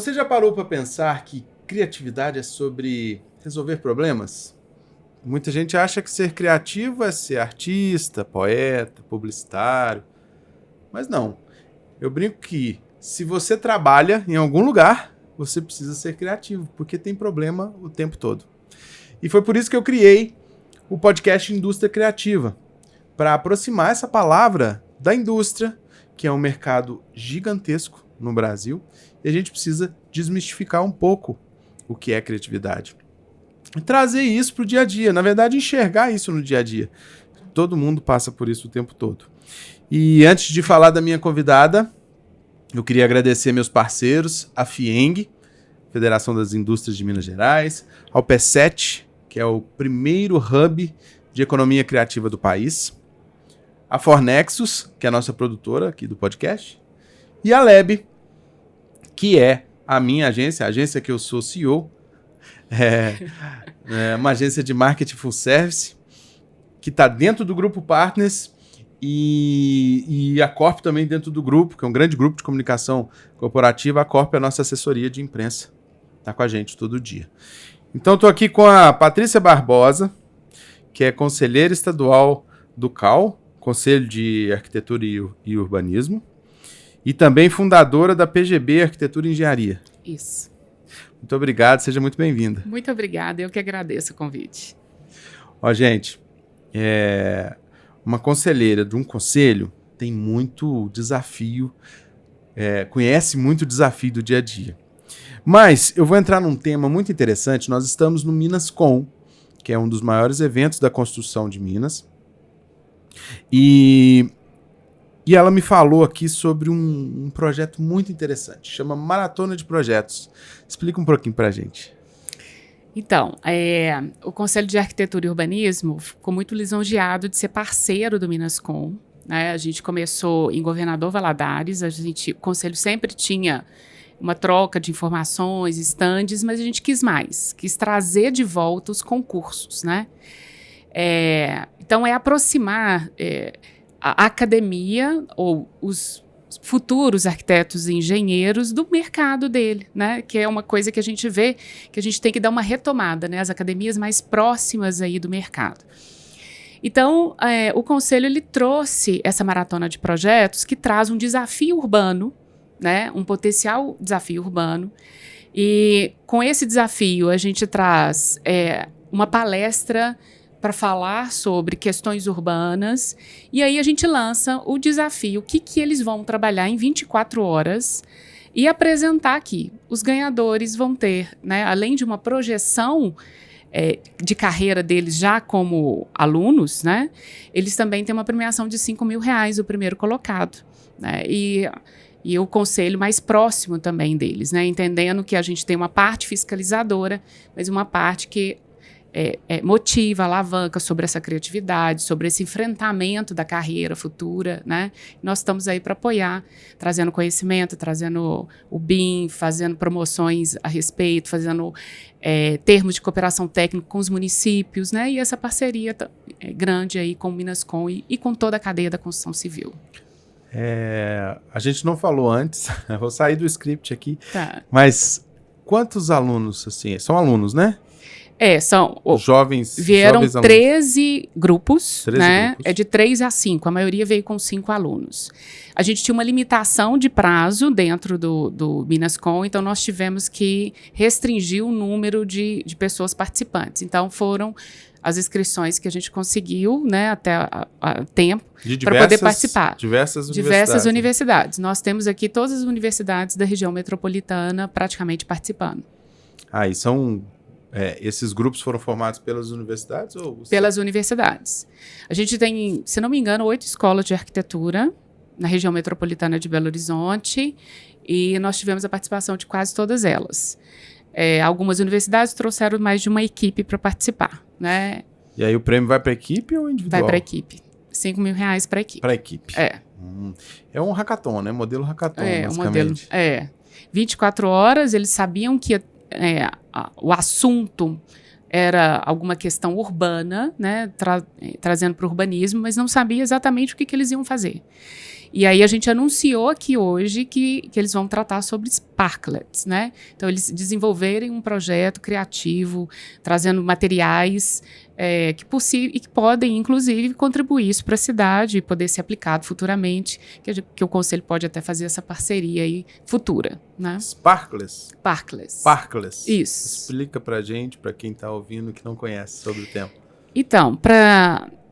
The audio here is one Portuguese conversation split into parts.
Você já parou para pensar que criatividade é sobre resolver problemas? Muita gente acha que ser criativo é ser artista, poeta, publicitário. Mas não. Eu brinco que se você trabalha em algum lugar, você precisa ser criativo, porque tem problema o tempo todo. E foi por isso que eu criei o podcast Indústria Criativa, para aproximar essa palavra da indústria, que é um mercado gigantesco no Brasil, e a gente precisa desmistificar um pouco o que é criatividade. E trazer isso para o dia a dia, na verdade enxergar isso no dia a dia. Todo mundo passa por isso o tempo todo. E antes de falar da minha convidada, eu queria agradecer meus parceiros, a FIENG, Federação das Indústrias de Minas Gerais, ao P7, que é o primeiro hub de economia criativa do país, a Fornexus, que é a nossa produtora aqui do podcast, e a Leb, que é a minha agência, a agência que eu sou CEO, é uma agência de marketing full service, que está dentro do grupo Partners, e a Corp também dentro do grupo, que é um grande grupo de comunicação corporativa. A Corp é a nossa assessoria de imprensa, está com a gente todo dia. Então estou aqui com a Patrícia Barbosa, que é conselheira estadual do CAU, Conselho de Arquitetura e Urbanismo, e também fundadora da PGB Arquitetura e Engenharia. Isso. Muito obrigado, seja muito bem-vinda. Muito obrigada, eu que agradeço o convite. Ó, gente, uma conselheira de um conselho tem muito desafio, conhece muito desafio do dia a dia. Mas eu vou entrar num tema muito interessante. Nós estamos no MinasCon, que é um dos maiores eventos da construção de Minas. E ela me falou aqui sobre um projeto muito interessante, chama Maratona de Projetos. Explica um pouquinho pra gente. Então, o Conselho de Arquitetura e Urbanismo ficou muito lisonjeado de ser parceiro do MinasCon, né? A gente começou em Governador Valadares, o Conselho sempre tinha uma troca de informações, estandes, mas a gente quis mais, quis trazer de volta os concursos, né? Então, aproximar a academia ou os futuros arquitetos e engenheiros do mercado dele, né? Que é uma coisa que a gente vê que a gente tem que dar uma retomada, né? As academias mais próximas aí do mercado. Então, o Conselho ele trouxe essa maratona de projetos que traz um desafio urbano, né? Um potencial desafio urbano. E com esse desafio a gente traz uma palestra para falar sobre questões urbanas, e aí a gente lança o desafio, o que eles vão trabalhar em 24 horas e apresentar aqui. Os ganhadores vão ter, né, além de uma projeção de carreira deles já como alunos, né, eles também têm uma premiação de R$5.000, o primeiro colocado, né, e o conselho mais próximo também deles, né, entendendo que a gente tem uma parte fiscalizadora, mas uma parte que motiva, alavanca sobre essa criatividade, sobre esse enfrentamento da carreira futura, né? Nós estamos aí para apoiar, trazendo conhecimento, trazendo o BIM, fazendo promoções a respeito, fazendo termos de cooperação técnica com os municípios, né? E essa parceria grande aí com o MinasCon e com toda a cadeia da construção civil. A gente não falou antes, vou sair do script aqui, Tá. Mas quantos alunos, assim, são alunos, né? São jovens. Vieram jovens 13 grupos, 13 né? grupos. É de 3 a 5, a maioria veio com 5 alunos. A gente tinha uma limitação de prazo dentro do MinasCon, então nós tivemos que restringir o número de pessoas participantes. Então foram as inscrições que a gente conseguiu, né, até a tempo para poder participar. Diversas universidades. Nós temos aqui todas as universidades da região metropolitana praticamente participando. E são... esses grupos foram formados pelas universidades? Pelas universidades. A gente tem, se não me engano, 8 escolas de arquitetura na região metropolitana de Belo Horizonte e nós tivemos a participação de quase todas elas. Algumas universidades trouxeram mais de uma equipe para participar, né? E aí o prêmio vai para a equipe ou individual? Vai para a equipe. R$5.000 para a equipe. Para a equipe. É um hackathon, né? Modelo hackathon, basicamente. 24 horas, eles sabiam que o assunto era alguma questão urbana, né, trazendo para o urbanismo, mas não sabia exatamente o que eles iam fazer. E aí a gente anunciou aqui hoje que eles vão tratar sobre Sparklets, né? Então, eles desenvolverem um projeto criativo, trazendo materiais que podem, inclusive, contribuir isso para a cidade e poder ser aplicado futuramente, que o Conselho pode até fazer essa parceria aí futura, né? Sparklets? Sparklets. Isso. Explica para gente, para quem está ouvindo que não conhece sobre o tema. Então,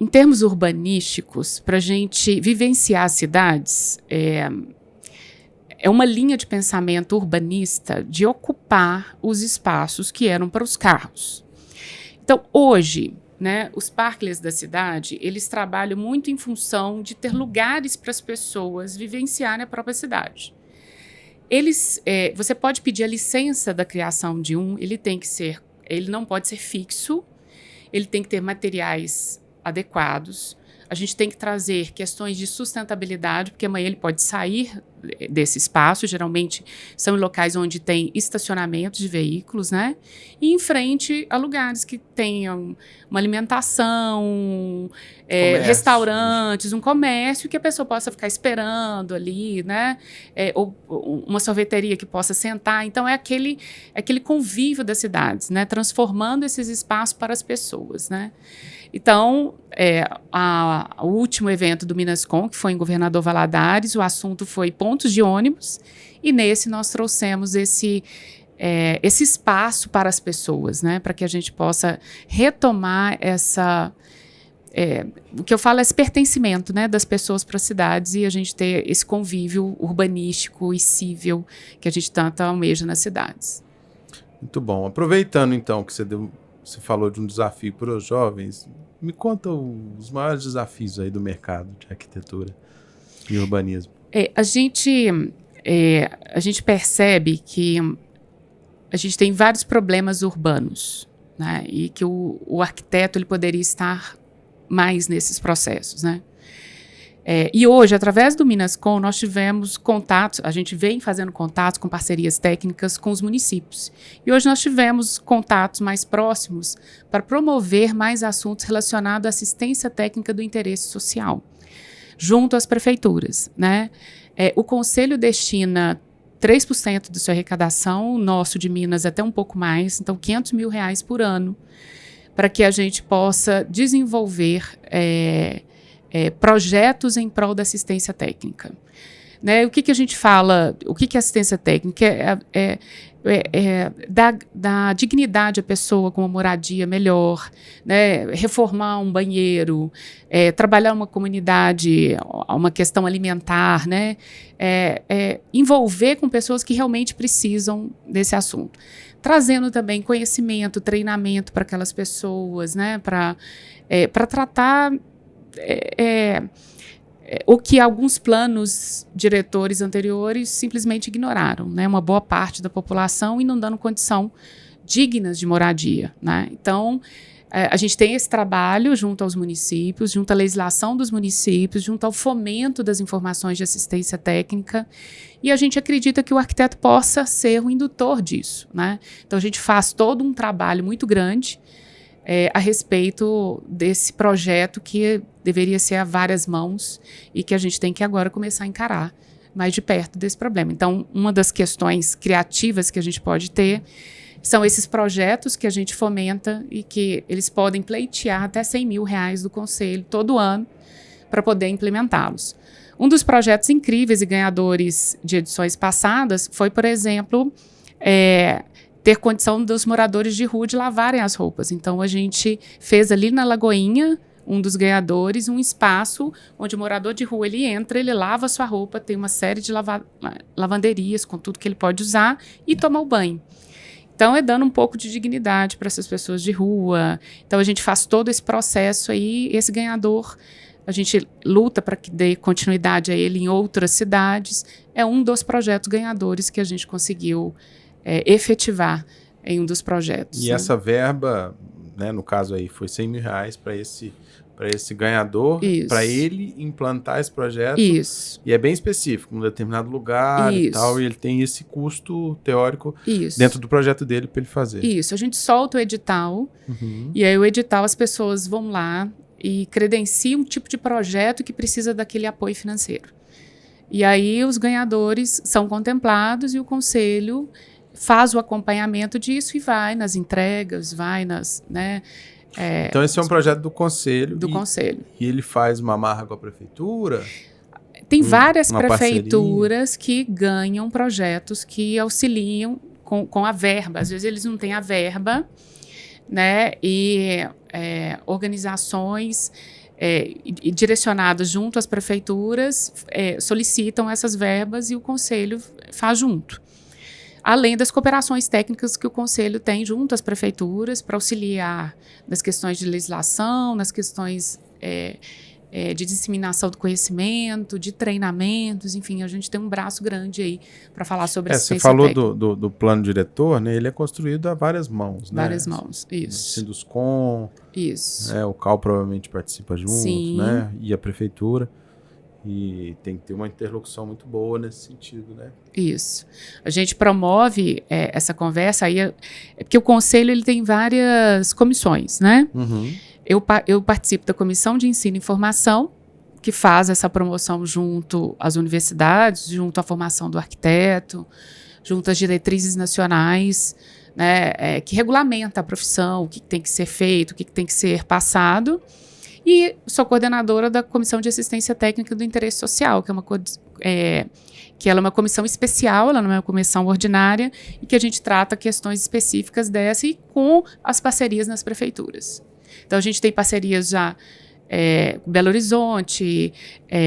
em termos urbanísticos, para a gente vivenciar as cidades, é uma linha de pensamento urbanista de ocupar os espaços que eram para os carros. Então, hoje, né, os parklets da cidade, eles trabalham muito em função de ter lugares para as pessoas vivenciarem a própria cidade. Você pode pedir a licença da criação de ele não pode ser fixo, ele tem que ter materiais adequados. A gente tem que trazer questões de sustentabilidade, porque amanhã ele pode sair desse espaço. Geralmente são em locais onde tem estacionamentos de veículos, né? E em frente a lugares que tenham uma alimentação, restaurantes, um comércio que a pessoa possa ficar esperando ali, né? Ou uma sorveteria que possa sentar. Então, é aquele convívio das cidades, né? Transformando esses espaços para as pessoas, né? Então, o último evento do Minascom, que foi em Governador Valadares, o assunto foi pontos de ônibus, e nesse nós trouxemos esse espaço para as pessoas, né, para que a gente possa retomar o que eu falo é esse pertencimento, né, das pessoas para as cidades e a gente ter esse convívio urbanístico e cível que a gente tanto almeja nas cidades. Muito bom. Aproveitando, então, que você falou de um desafio para os jovens, me conta os maiores desafios aí do mercado de arquitetura e urbanismo. A gente percebe que a gente tem vários problemas urbanos, né, e que o arquiteto ele poderia estar mais nesses processos, né? E hoje, através do Minascom, nós tivemos contatos, a gente vem fazendo contatos com parcerias técnicas com os municípios. E hoje nós tivemos contatos mais próximos para promover mais assuntos relacionados à assistência técnica do interesse social, junto às prefeituras, né? O Conselho destina 3% de sua arrecadação, o nosso de Minas até um pouco mais, então R$500 mil por ano, para que a gente possa desenvolver projetos em prol da assistência técnica. Né? O que a gente fala, o que é assistência técnica? Dar dignidade à pessoa com uma moradia melhor, né? Reformar um banheiro, trabalhar uma comunidade, uma questão alimentar, né? Envolver com pessoas que realmente precisam desse assunto. Trazendo também conhecimento, treinamento para aquelas pessoas, né? Para tratar o que alguns planos diretores anteriores simplesmente ignoraram, né? Uma boa parte da população e não dando condição dignas de moradia, né? Então, a gente tem esse trabalho junto aos municípios, junto à legislação dos municípios, junto ao fomento das informações de assistência técnica, e a gente acredita que o arquiteto possa ser o indutor disso, né? Então, a gente faz todo um trabalho muito grande a respeito desse projeto que deveria ser a várias mãos e que a gente tem que agora começar a encarar mais de perto desse problema. Então, uma das questões criativas que a gente pode ter são esses projetos que a gente fomenta e que eles podem pleitear até R$100 mil do Conselho todo ano para poder implementá-los. Um dos projetos incríveis e ganhadores de edições passadas foi, por exemplo, ter condição dos moradores de rua de lavarem as roupas. Então, a gente fez ali na Lagoinha, um dos ganhadores, um espaço onde o morador de rua, ele entra, ele lava a sua roupa, tem uma série de lavanderias com tudo que ele pode usar e toma o banho. Então, dando um pouco de dignidade para essas pessoas de rua. Então, a gente faz todo esse processo aí, esse ganhador, a gente luta para que dê continuidade a ele em outras cidades. É um dos projetos ganhadores que a gente conseguiu efetivar em um dos projetos. E essa verba, né, no caso aí, foi R$100 mil para esse ganhador, para ele implantar esse projeto. Isso. E é bem específico, num determinado lugar e tal, e ele tem esse custo teórico dentro do projeto dele para ele fazer. Isso, a gente solta o edital, e aí o edital as pessoas vão lá e credenciam um tipo de projeto que precisa daquele apoio financeiro. E aí os ganhadores são contemplados e o conselho faz o acompanhamento disso e vai nas entregas, vai nas, né? Então esse é um projeto do conselho. Do conselho. E ele faz uma amarra com a prefeitura? Tem várias uma prefeituras que ganham projetos que auxiliam com a verba. Às vezes eles não têm a verba, né? E organizações direcionadas junto às prefeituras solicitam essas verbas e o conselho faz junto. Além das cooperações técnicas que o conselho tem junto às prefeituras para auxiliar nas questões de legislação, nas questões de disseminação do conhecimento, de treinamentos, enfim, a gente tem um braço grande aí para falar sobre assistência técnica. Você falou do plano diretor, né? Ele é construído a várias mãos, né? Várias mãos, isso. Sinduscom, isso. O CAL provavelmente participa junto, Sim. né? E a prefeitura. E tem que ter uma interlocução muito boa nesse sentido, né? Isso. A gente promove essa conversa aí, porque o conselho ele tem várias comissões, né? Uhum. Eu participo da Comissão de Ensino e Formação, que faz essa promoção junto às universidades, junto à formação do arquiteto, junto às diretrizes nacionais, né, que regulamenta a profissão, o que tem que ser feito, o que tem que ser passado. E sou coordenadora da Comissão de Assistência Técnica do Interesse Social, que ela é uma comissão especial, ela não é uma comissão ordinária, e que a gente trata questões específicas dessa e com as parcerias nas prefeituras. Então, a gente tem parcerias já com Belo Horizonte,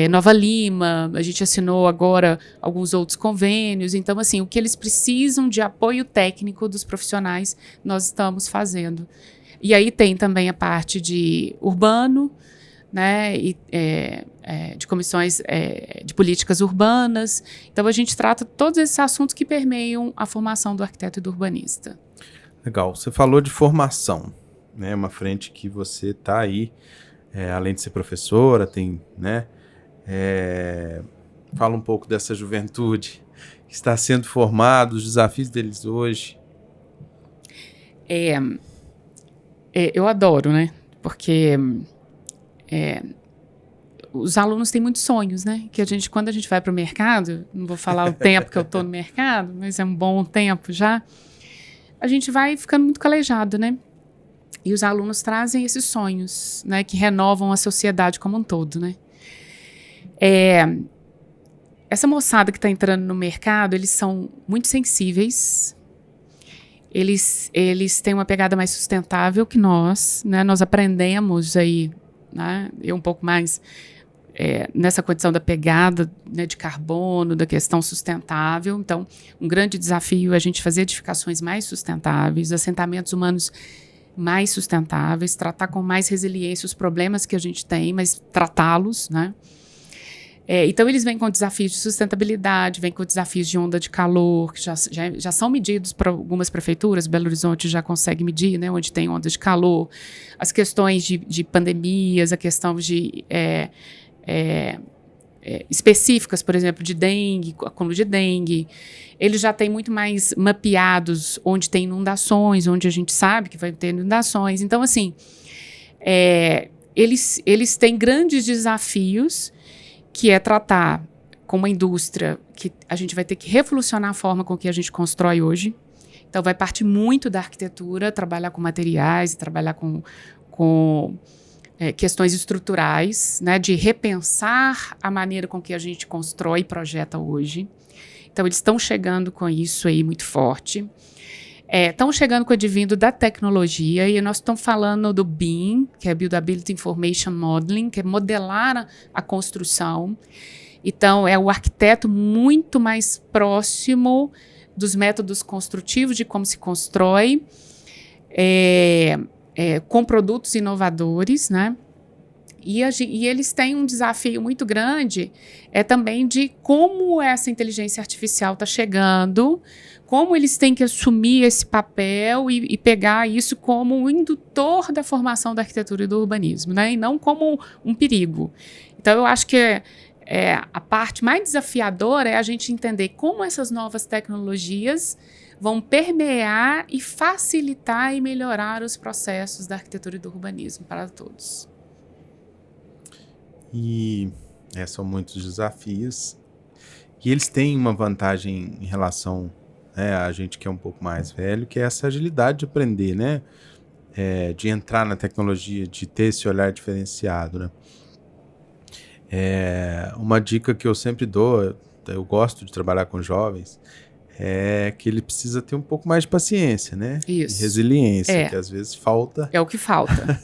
Nova Lima, a gente assinou agora alguns outros convênios. Então, assim, o que eles precisam de apoio técnico dos profissionais, nós estamos fazendo. E aí tem também a parte de urbano, né, e, de comissões de políticas urbanas. Então, a gente trata todos esses assuntos que permeiam a formação do arquiteto e do urbanista. Legal. Você falou de formação, né, uma frente que você está aí, além de ser professora, tem, né, fala um pouco dessa juventude que está sendo formada, os desafios deles hoje. Eu adoro, né? Porque os alunos têm muitos sonhos, né? Que quando a gente vai para o mercado, não vou falar o tempo que eu estou no mercado, mas é um bom tempo já, a gente vai ficando muito calejado, né? E os alunos trazem esses sonhos, né? Que renovam a sociedade como um todo, né? Essa moçada que está entrando no mercado, eles são muito sensíveis. Eles têm uma pegada mais sustentável que nós, né? Nós aprendemos aí, né? Eu um pouco mais nessa condição da pegada, né, de carbono, da questão sustentável. Então, um grande desafio é a gente fazer edificações mais sustentáveis, assentamentos humanos mais sustentáveis, tratar com mais resiliência os problemas que a gente tem, mas tratá-los, né? Então, eles vêm com desafios de sustentabilidade, vêm com desafios de onda de calor, que já são medidos para algumas prefeituras. Belo Horizonte já consegue medir, né, onde tem onda de calor. As questões de pandemias, a questão de específicas, por exemplo, de dengue, acúmulo de dengue. Eles já têm muito mais mapeados onde tem inundações, onde a gente sabe que vai ter inundações. Então, assim, eles têm grandes desafios, que é tratar com uma indústria que a gente vai ter que revolucionar a forma com que a gente constrói hoje. Então, vai partir muito da arquitetura, trabalhar com materiais, trabalhar com questões estruturais, né, de repensar a maneira com que a gente constrói e projeta hoje. Então, eles estão chegando com isso aí muito forte. Estão chegando com o advindo da tecnologia, e nós estamos falando do BIM, que é Buildability Information Modeling, que é modelar a construção. Então, é o arquiteto muito mais próximo dos métodos construtivos, de como se constrói, com produtos inovadores, né? E eles têm um desafio muito grande, também de como essa inteligência artificial está chegando, como eles têm que assumir esse papel e pegar isso como um indutor da formação da arquitetura e do urbanismo, né? E não como um perigo. Então, eu acho que a parte mais desafiadora é a gente entender como essas novas tecnologias vão permear e facilitar e melhorar os processos da arquitetura e do urbanismo para todos. E são muitos desafios. E eles têm uma vantagem em relação, né, a gente que é um pouco mais velho, que é essa agilidade de aprender, né? De entrar na tecnologia, de ter esse olhar diferenciado, né? Uma dica que eu sempre dou, eu gosto de trabalhar com jovens, é que ele precisa ter um pouco mais de paciência, né? Isso. E resiliência, que às vezes falta. É o que falta.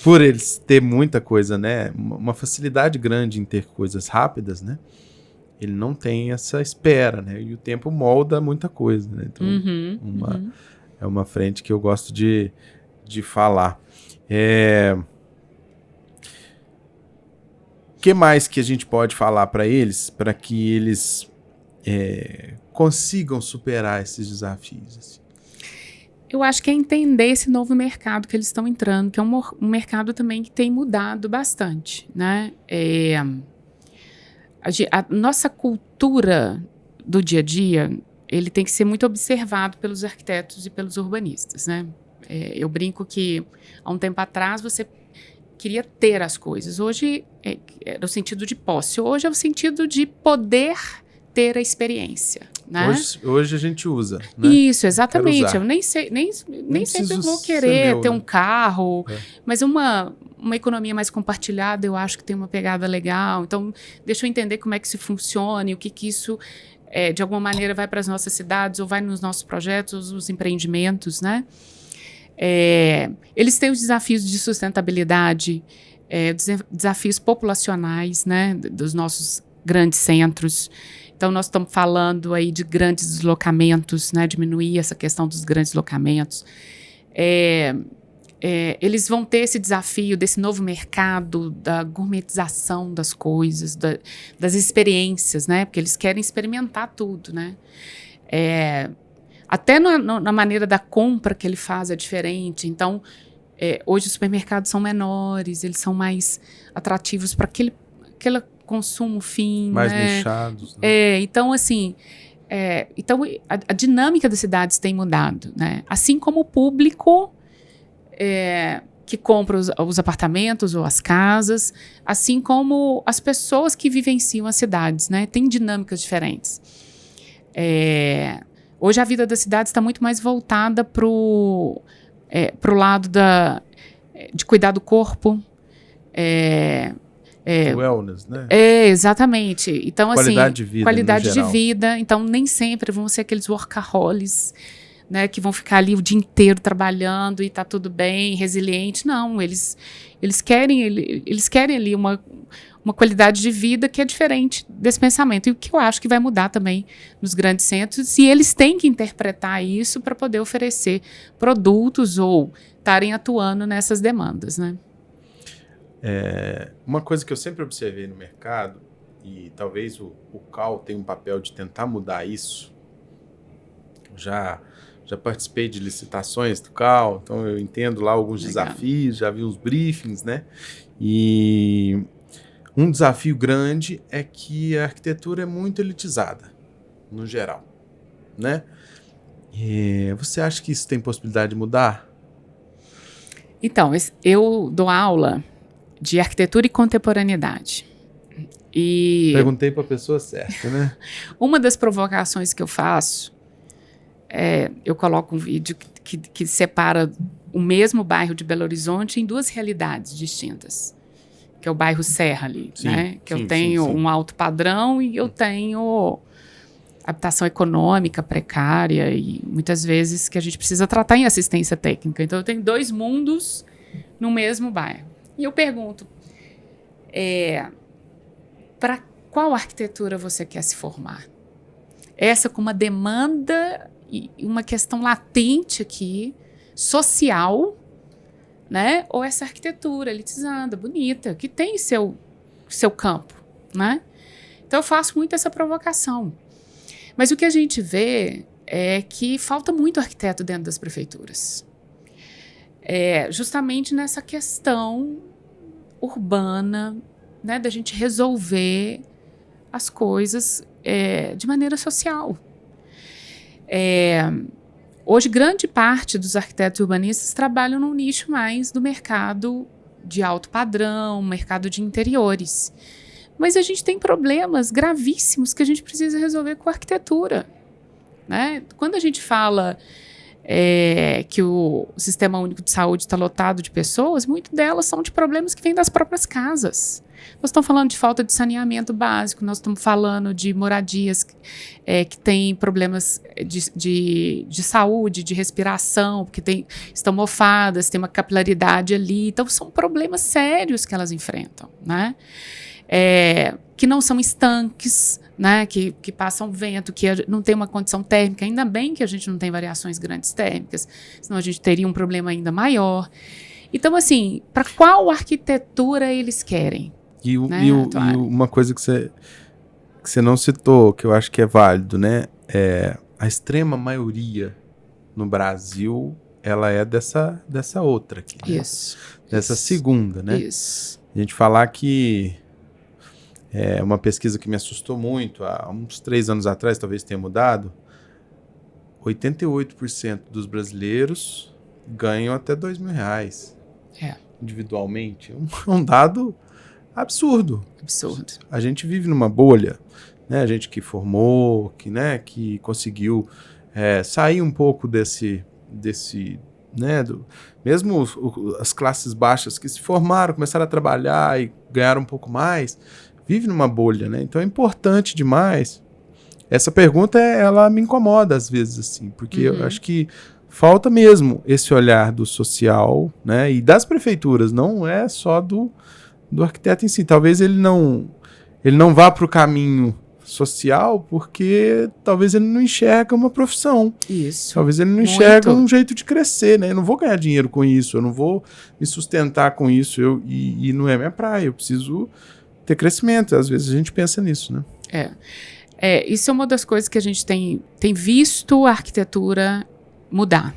Por eles ter muita coisa, né? Uma facilidade grande em ter coisas rápidas, né? Ele não tem essa espera, né? E o tempo molda muita coisa, né? Então, é uma frente que eu gosto de falar. O que mais que a gente pode falar para eles, para que eles consigam superar esses desafios? Assim? Eu acho que é entender esse novo mercado que eles estão entrando, que é um mercado também que tem mudado bastante, né? A nossa cultura do dia a dia, ele tem que ser muito observado pelos arquitetos e pelos urbanistas, né? Eu brinco que há um tempo atrás você queria ter as coisas. Hoje era o sentido de posse. Hoje é o sentido de poder ter a experiência, né? Hoje a gente usa, né? Isso, exatamente. Eu nem sempre vou querer ter um carro, mas uma economia mais compartilhada eu acho que tem uma pegada legal. Então, deixa eu entender como é que isso funciona e o que isso, de alguma maneira, vai para as nossas cidades ou vai nos nossos projetos, os empreendimentos, né? Eles têm os desafios de sustentabilidade, desafios populacionais, né, dos nossos grandes centros. Então, nós estamos falando aí de grandes deslocamentos, né, diminuir essa questão dos grandes deslocamentos. Eles vão ter esse desafio desse novo mercado, da gourmetização das coisas, das experiências, né, porque eles querem experimentar tudo, né. Até na maneira da compra que ele faz é diferente. Então, hoje os supermercados são menores, eles são mais atrativos para aquele consumo fim. Mais né? nichados. Né? Então, assim, a dinâmica das cidades tem mudado. Né? Assim como o público que compra os apartamentos ou as casas, assim como as pessoas que vivenciam as cidades. Né? Tem dinâmicas diferentes. Hoje a vida das cidades está muito mais voltada para o lado de cuidar do corpo. Wellness, né? Exatamente. Então, qualidade de vida. Qualidade de vida. Então, nem sempre vão ser aqueles workaholics, né, que vão ficar ali o dia inteiro trabalhando e tá tudo bem, resiliente. Não, eles querem ali uma qualidade de vida que é diferente desse pensamento. E o que eu acho que vai mudar também nos grandes centros, e eles têm que interpretar isso para poder oferecer produtos ou estarem atuando nessas demandas, né? Uma coisa que eu sempre observei no mercado, e talvez o CAL tenha um papel de tentar mudar isso, já participei de licitações do CAL, então eu entendo lá alguns desafios, já vi uns briefings, né? E um desafio grande é que a arquitetura é muito elitizada, no geral, né? Você acha que isso tem possibilidade de mudar? Então, eu dou aula de arquitetura e contemporaneidade. Perguntei para a pessoa certa, né? Uma das provocações que eu faço eu coloco um vídeo que separa o mesmo bairro de Belo Horizonte em duas realidades distintas, que é o bairro Serra ali, né? Que eu tenho um alto padrão e eu tenho habitação econômica precária e muitas vezes que a gente precisa tratar em assistência técnica. Então eu tenho dois mundos no mesmo bairro. E eu pergunto, para qual arquitetura você quer se formar? Essa com uma demanda e uma questão latente aqui, social, né? Ou essa arquitetura elitizada, bonita, que tem seu campo, né? Então eu faço muito essa provocação. Mas o que a gente vê é que falta muito arquiteto dentro das prefeituras. Justamente nessa questão urbana, né? Da gente resolver as coisas de maneira social. Hoje, grande parte dos arquitetos urbanistas trabalham num nicho mais do mercado de alto padrão, mercado de interiores. Mas a gente tem problemas gravíssimos que a gente precisa resolver com a arquitetura, né? Quando a gente fala que o Sistema Único de Saúde está lotado de pessoas, muitas delas são de problemas que vêm das próprias casas. Nós estamos falando de falta de saneamento básico, nós estamos falando de moradias que têm problemas de saúde, de respiração, porque estão mofadas, tem uma capilaridade ali. Então, são problemas sérios que elas enfrentam, né? Que não são estanques, né? Que passam vento, que não tem uma condição térmica. Ainda bem que a gente não tem variações grandes térmicas, senão a gente teria um problema ainda maior. Então, assim, para qual arquitetura eles querem? E uma coisa que você não citou, que eu acho que é válido, né? A extrema maioria no Brasil, ela é dessa outra aqui. Né? Isso. Dessa segunda, né? Isso. A gente falar que uma pesquisa que me assustou muito, há uns 3 anos atrás, talvez tenha mudado, 88% dos brasileiros ganham até R$2.000 individualmente. É um dado absurdo. Absurdo. A gente vive numa bolha, né? A gente que formou, que conseguiu sair um pouco desse né? Mesmo as classes baixas que se formaram, começaram a trabalhar e ganharam um pouco mais, vive numa bolha, né? Então é importante demais. Essa pergunta, ela me incomoda às vezes, assim, porque eu acho que falta mesmo esse olhar do social, né? E das prefeituras, não é só do arquiteto em si. Talvez ele não vá para o caminho social porque talvez ele não enxerga uma profissão. Isso. Talvez ele não enxerga um jeito de crescer, né? Eu não vou ganhar dinheiro com isso, eu não vou me sustentar com isso, e não é minha praia, eu preciso ter crescimento. Às vezes a gente pensa nisso, né? Isso é uma das coisas que a gente tem visto a arquitetura mudar.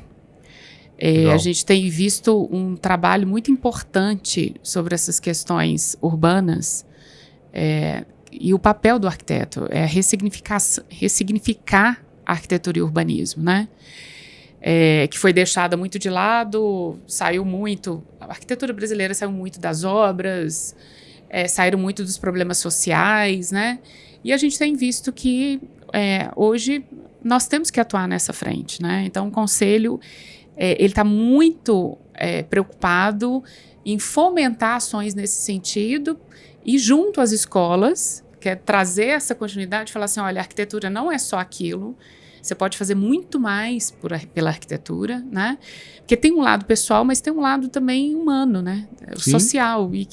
A gente tem visto um trabalho muito importante sobre essas questões urbanas, e o papel do arquiteto é ressignificar a arquitetura e o urbanismo, né? Que foi deixada muito de lado, a arquitetura brasileira saiu muito das obras, saíram muito dos problemas sociais, né? E a gente tem visto que hoje nós temos que atuar nessa frente, né? Então o Conselho ele está muito preocupado em fomentar ações nesse sentido e junto às escolas, que é trazer essa continuidade, falar assim, olha, a arquitetura não é só aquilo, você pode fazer muito mais pela arquitetura, né? Porque tem um lado pessoal, mas tem um lado também humano, né? Social, e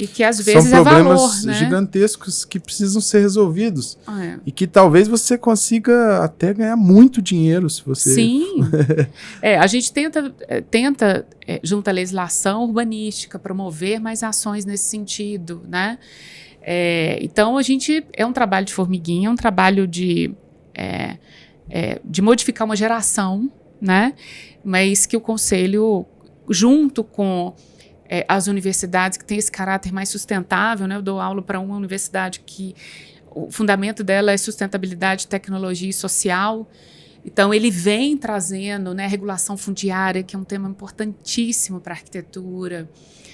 que às vezes são é valor, problemas né? gigantescos que precisam ser resolvidos. E que talvez você consiga até ganhar muito dinheiro se você... Sim. A gente tenta junto à legislação urbanística, promover mais ações nesse sentido, né? Então, a gente... É um trabalho de formiguinha, é um trabalho de modificar uma geração, né? Mas que o Conselho, junto com... as universidades que têm esse caráter mais sustentável, né? Eu dou aula para uma universidade que o fundamento dela é sustentabilidade, tecnologia e social. Então, ele vem trazendo, né, regulação fundiária, que é um tema importantíssimo para a arquitetura,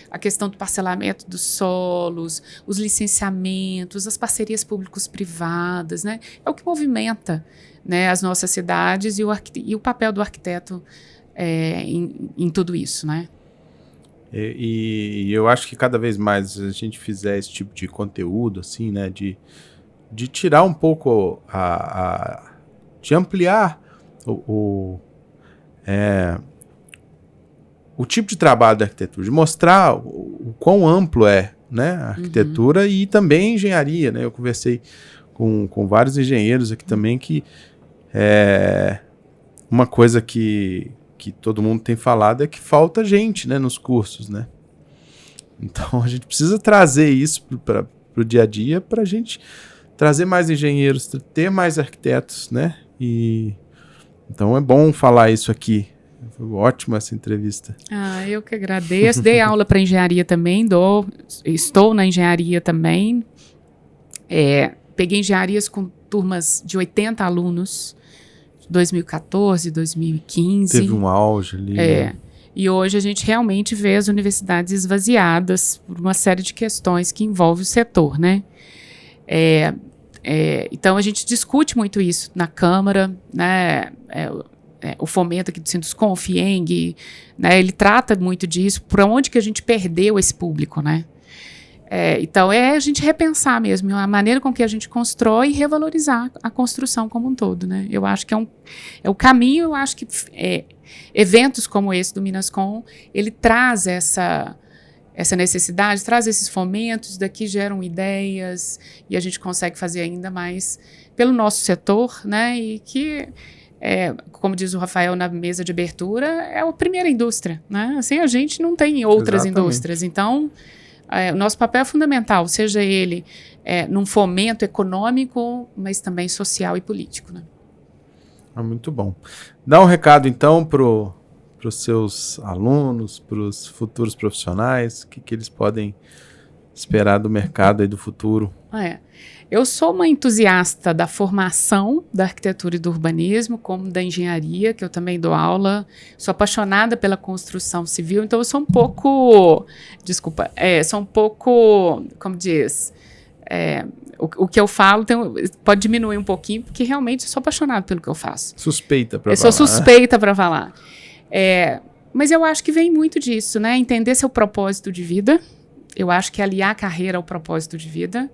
a questão do parcelamento dos solos, os licenciamentos, as parcerias públicos-privadas, né? É o que movimenta, né, as nossas cidades e o papel do arquiteto em tudo isso, né? E eu acho que cada vez mais a gente fizer esse tipo de conteúdo, assim, né, de tirar um pouco, de ampliar o tipo de trabalho da arquitetura, de mostrar o quão amplo é, né, a arquitetura e também a engenharia, né? Eu conversei com vários engenheiros aqui também que uma coisa que todo mundo tem falado é que falta gente, né, nos cursos, né? Então a gente precisa trazer isso para o dia a dia, para a gente trazer mais engenheiros, ter mais arquitetos, né? Então é bom falar isso aqui. Foi ótima essa entrevista. Eu que agradeço. Dei aula para engenharia também, estou na engenharia também. Peguei engenharias com turmas de 80 alunos, 2014, 2015. Teve um auge ali. Né? E hoje a gente realmente vê as universidades esvaziadas por uma série de questões que envolvem o setor, né? Então a gente discute muito isso na Câmara, né? O fomento aqui do Sinduscom, o FIENG, né? Ele trata muito disso, por onde que a gente perdeu esse público, né? Então a gente repensar mesmo a maneira com que a gente constrói e revalorizar a construção como um todo, né? Eu acho que é o caminho. Eu acho que eventos como esse do Minascom, ele traz essa necessidade, traz esses fomentos, daqui geram ideias e a gente consegue fazer ainda mais pelo nosso setor, né? E que, como diz o Rafael na mesa de abertura, é a primeira indústria, né? Assim, a gente não tem outras indústrias, então o nosso papel é fundamental, seja ele num fomento econômico, mas também social e político, né? Muito bom. Dá um recado, então, para os seus alunos, para os futuros profissionais, o que eles podem esperar do mercado e do futuro? Eu sou uma entusiasta da formação da arquitetura e do urbanismo, como da engenharia, que eu também dou aula. Sou apaixonada pela construção civil, então eu sou um pouco... como diz... O que eu falo pode diminuir um pouquinho, porque realmente eu sou apaixonada pelo que eu faço. Suspeita para falar. Eu sou suspeita para falar. Mas eu acho que vem muito disso, né? Entender seu propósito de vida. Eu acho que aliar a carreira ao propósito de vida.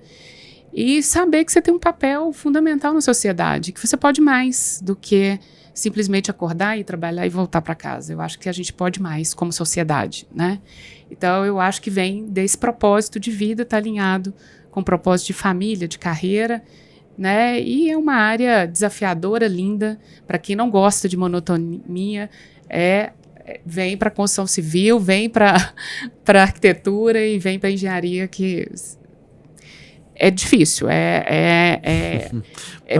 E saber que você tem um papel fundamental na sociedade, que você pode mais do que simplesmente acordar e trabalhar e voltar para casa. Eu acho que a gente pode mais como sociedade, né? Então, eu acho que vem desse propósito de vida, tá alinhado com o propósito de família, de carreira, né? E é uma área desafiadora, linda, para quem não gosta de monotonia, vem para a construção civil, vem para a arquitetura e vem para a engenharia, que é difícil,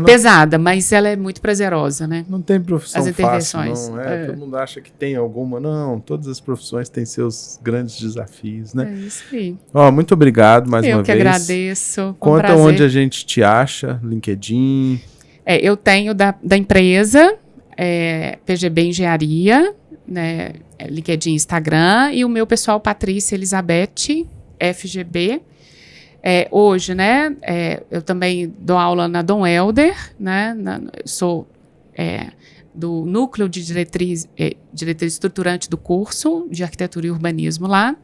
pesada, mas ela é muito prazerosa, né? Não tem profissão as intervenções. Fácil, não. Todo mundo acha que tem alguma. Não, todas as profissões têm seus grandes desafios, né? É isso aí. Muito obrigado mais uma vez. Eu que agradeço. Conta onde a gente te acha, LinkedIn. Eu tenho da empresa, PGB Engenharia, né, LinkedIn, Instagram, e o meu pessoal, Patrícia Elizabeth, FGB. Hoje, né, eu também dou aula na Dom Helder, né, sou do núcleo de diretriz estruturante do curso de arquitetura e urbanismo lá,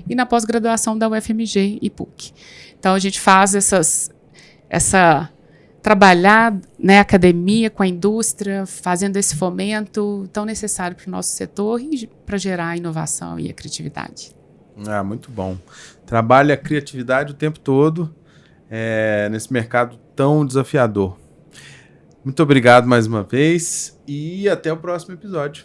e na pós-graduação da UFMG e PUC. Então, a gente faz trabalhar, né, a academia com a indústria, fazendo esse fomento tão necessário para o nosso setor e para gerar a inovação e a criatividade. Muito bom. Trabalha a criatividade o tempo todo nesse mercado tão desafiador. Muito obrigado mais uma vez e até o próximo episódio.